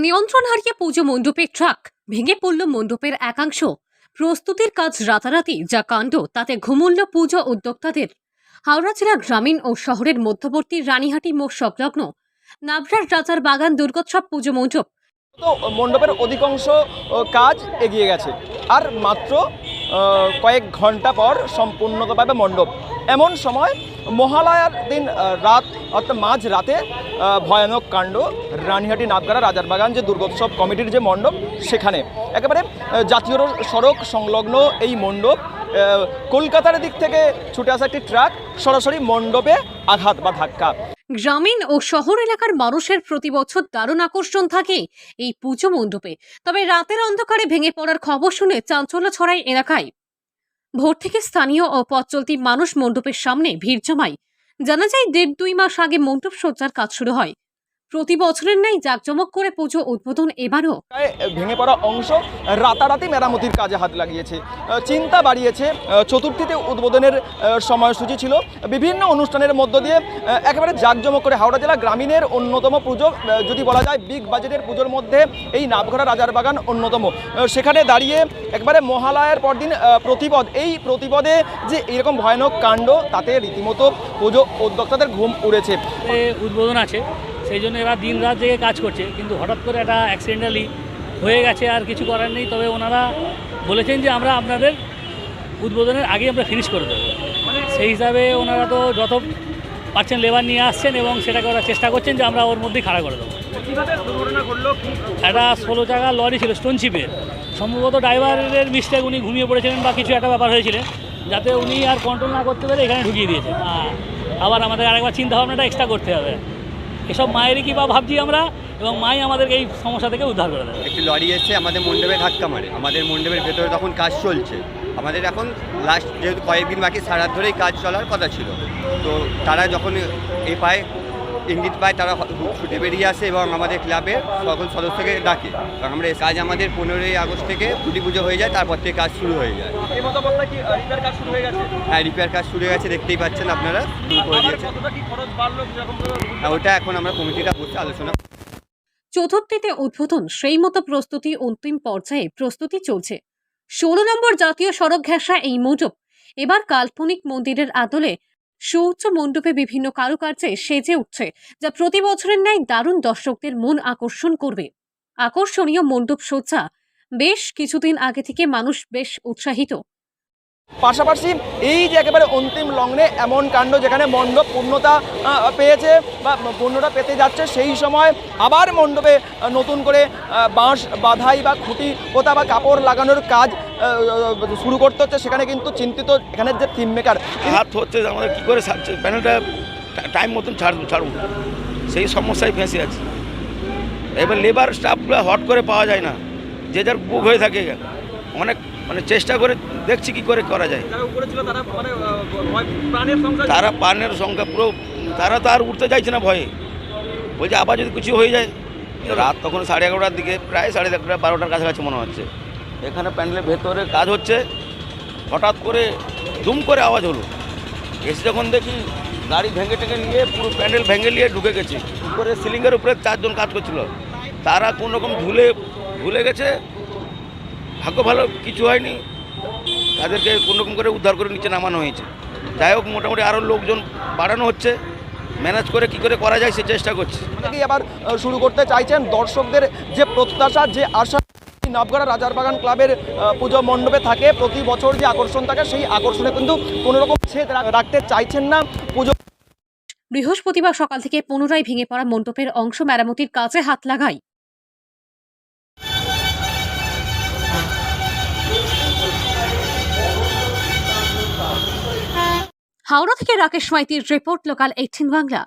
নিয়ন্ত্রণ হারিয়ে পুজো মণ্ডপে ট্রাক, ভেঙে পড়ল মণ্ডপের একাংশ। প্রস্তুতির কাজ রাতারাতি, যা কাণ্ড তাতে ঘুমুল্ল পুজো উদ্যোক্তাদের। হাওড়া জেলা গ্রামীণ ও শহরের মধ্যবর্তী রানীহাটি মোড় সংলগ্ন নাবরার রাজার বাগান দুর্গোৎসব পুজো মণ্ডপ। তো মণ্ডপের অধিকাংশ কাজ এগিয়ে গেছে, আর মাত্র কয়েক ঘন্টা পর সম্পূর্ণতা পাবে মণ্ডপ। এমন সময় মহালয়ার দিন রাত অর্থাৎ মাঝ রাতে ভয়ানক কাণ্ড রানীহাটি নাবগাড়া রাজার বাগান যে দুর্গোৎসব কমিটির যে মণ্ডপ, সেখানে একেবারে জাতীয় সড়ক সংলগ্ন এই মণ্ডপ, কলকাতার দিক থেকে ছুটে আসা একটি ট্রাক সরাসরি মণ্ডপে আঘাত বা ধাক্কা। গ্রামীণ ও শহর এলাকার মানুষের প্রতি বছর দারুণ আকর্ষণ থাকে এই পুজো মণ্ডপে। তবে রাতের অন্ধকারে ভেঙে পড়ার খবর শুনে চাঞ্চল্য ছড়ায় এলাকায়। ভোর থেকে স্থানীয় ও পথ চলতি মানুষ মণ্ডপের সামনে ভিড় জমায়। জানা যায় 1.5-2 মাস আগে মণ্ডপ সজ্জার কাজ শুরু হয়। প্রতি বছরের ন্যায় জাঁকজমক করে পুজো উদ্বোধন এবারও। ভেঙে পড়া অংশ রাতারাতি মেরামতির কাজে হাত লাগিয়েছে, চিন্তা বাড়িয়েছে। চতুর্থীতে উদ্বোধনের সময়সূচি ছিল, বিভিন্ন অনুষ্ঠানের মধ্য দিয়ে একেবারে জাঁকজমক করে হাওড়া জেলা গ্রামীণের অন্যতম পুজো, যদি বলা যায় বিগ বাজেটের পুজোর মধ্যে এই নাবঘরা রাজার বাগান অন্যতম। সেখানে দাঁড়িয়ে একবারে মহালয়ার পরদিন প্রতিপদ, এই প্রতিপদে যে এরকম ভয়ানক কাণ্ড, তাতে রীতিমতো পুজো উদ্যোক্তাদের ঘুম উড়েছে। উদ্বোধন আছে, সেই জন্য এরা দিন রাত জেগে কাজ করছে, কিন্তু হঠাৎ করে একটা অ্যাক্সিডেন্টালি হয়ে গেছে, আর কিছু করার নেই। তবে ওনারা বলেছেন যে আমরা আপনাদের উদ্বোধনের আগে আমরা ফিনিশ করে দেবো। সেই হিসাবে ওনারা তো যত পারছেন লেবার নিয়ে আসছেন এবং সেটাকে ওরা চেষ্টা করছেন যে আমরা ওর মধ্যেই খাড়া করে দেবো। একটা 16 চাকা লরি ছিল স্টোনশিপের, সম্ভবত ড্রাইভারের মিস্টেক, উনি ঘুমিয়ে পড়েছিলেন বা কিছু একটা ব্যাপার হয়েছিলেন, যাতে উনি আর কন্ট্রোল না করতে পেরে এখানে ঢুকিয়ে দিয়েছেন। আবার আমাদের আরেকবার চিন্তাভাবনাটা এক্সট্রা করতে হবে। এসব মায়েরই কি বা ভাবছি আমরা, এবং মাই আমাদেরকে এই সমস্যা থেকে উদ্ধার করে দেবে। একটি লরি এসে আমাদের মণ্ডপে ধাক্কা মারে। আমাদের মণ্ডপের ভেতরে তখন কাজ চলছে। আমাদের এখন লাস্ট যেহেতু কয়েকদিন বাকি, সারা ধরেই কাজ চলার কথা ছিল। তো তারা যখন পায়, ইঙ্গিত পায়, তারা ছুটে বেরিয়ে আসে এবং আমাদের ক্লাবের সকল সদস্যকে ডাকে। কারণ আমরা কাজ আমাদের 15ই আগস্ট থেকে ছুটি পুজো হয়ে যায়, তারপর থেকে কাজ শুরু হয়ে যায়। হ্যাঁ, রিপেয়ার কাজ শুরু হয়ে গেছে, দেখতেই পাচ্ছেন আপনারা, শুরু করে দিয়েছে। ওটা এখন আমরা কমিটিটা বসে আলোচনা। চতুর্থীতে উদ্বোধন, সেই মতো প্রস্তুতি অন্তিম পর্যায়ে প্রস্তুতি চলছে। 16 নম্বর জাতীয় সড়ক ঘেঁষা এই মণ্ডপ এবার কাল্পনিক মন্দিরের আদলে সুউচ্চ মণ্ডপে বিভিন্ন কারুকার্যে সেজে উঠছে, যা প্রতি বছরের ন্যায় দারুণ দর্শকদের মন আকর্ষণ করবে। আকর্ষণীয় মণ্ডপ সজ্জা বেশ কিছুদিন আগে থেকে মানুষ বেশ উৎসাহিত। পাশাপাশি এই যে একেবারে অন্তিম লগ্নে এমন কাণ্ড, যেখানে মণ্ডপ পূর্ণতা পেয়েছে বা পূর্ণতা পেতে যাচ্ছে, সেই সময় আবার মণ্ডপে নতুন করে বাঁশ বাঁধাই বা খুঁটি পোতা বা কাপড় লাগানোর কাজ শুরু করতে হচ্ছে। সেখানে কিন্তু চিন্তিত এখানের যে থিম মেকার, হাত হচ্ছে আমাদের কী করে প্যানেলটা টাইম মতন ছাড়ুন, সেই সমস্যায় ফেঁসে আছে। এবার লেবার স্টাফগুলো হট করে পাওয়া যায় না, যে যার বুক হয়ে থাকে। অনেক চেষ্টা করে দেখছি কি করে করা যায়। তারা প্রাণের সংখ্যা পুরো, তারা তো আর উঠতে চাইছে না ভয়ে, বলছে আবার যদি কিছু হয়ে যায়। রাত তখন 11:30টার দিকে, প্রায় 11:30 12টার কাছাকাছি মনে হচ্ছে। এখানে প্যান্ডেলের ভেতরে কাজ হচ্ছে, হঠাৎ করে দুম করে আওয়াজ হলো। এসে যখন দেখি গাড়ি ভেঙে টেঙে নিয়ে পুরো প্যান্ডেল ভেঙে নিয়ে ঢুকে গেছে। উপরে সিলিংয়ের উপরে 4 জন কাজ করছিল, তারা কোনোরকম ঝুলে গেছে। ভাগ্য ভালো, কিছু হয়নি, তাদেরকে কোনোরকম করে উদ্ধার করে নিচে নামানো হয়েছে। যাই হোক, মোটামুটি আরও লোকজন বাড়ানো হচ্ছে, ম্যানেজ করে কি করে করা যায় সে চেষ্টা করছে। অনেকেই আবার শুরু করতে চাইছেন। দর্শকদের যে প্রত্যাশা, যে আশা, নাবগাড়া রাজার বাগান ক্লাবের পুজো মণ্ডপে থাকে, প্রতি বছর যে আকর্ষণ থাকে, সেই আকর্ষণে কিন্তু কোনোরকম ছেদ রাখতে চাইছেন না পুজো। বৃহস্পতিবার সকাল থেকে পুনরায় ভেঙে পড়া মণ্ডপের অংশ মেরামতির কাজে হাত লাগায়। হাওড়া থেকে রাকেশ মাইতির রিপোর্ট, লোকাল 18 বাংলা।